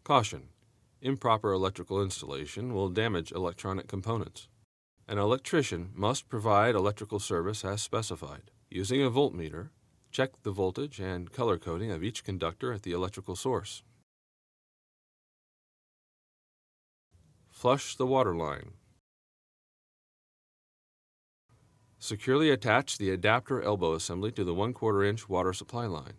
Caution: improper electrical installation will damage electronic components. An electrician must provide electrical service as specified. Using a voltmeter, check the voltage and color coding of each conductor at the electrical source. Flush the water line. Securely attach the adapter elbow assembly to the 1/4 inch water supply line.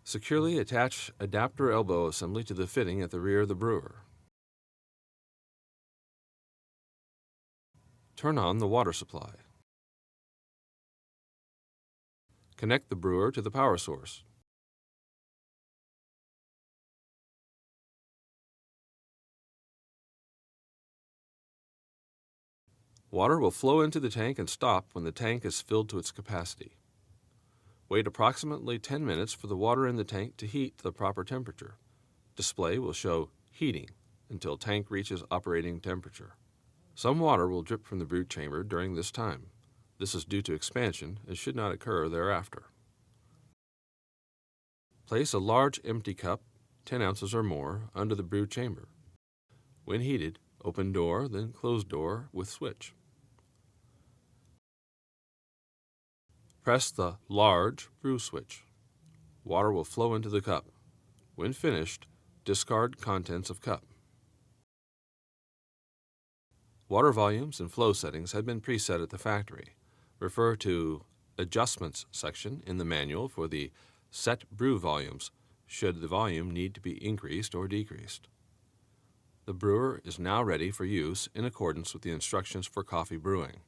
Securely attach adapter elbow assembly to the fitting at the rear of the brewer. Turn on the water supply. Connect the brewer to the power source. Water will flow into the tank and stop when the tank is filled to its capacity. Wait approximately 10 minutes for the water in the tank to heat to the proper temperature. Display will show heating until tank reaches operating temperature. Some water will drip from the brew chamber during this time. This is due to expansion and should not occur thereafter. Place a large empty cup, 10 ounces or more, under the brew chamber. When heated, open door, then close door with switch. Press the large brew switch. Water will flow into the cup. When finished, discard contents of cup. Water volumes and flow settings have been preset at the factory. Refer to Adjustments section in the manual for the set brew volumes should the volume need to be increased or decreased. The brewer is now ready for use in accordance with the instructions for coffee brewing.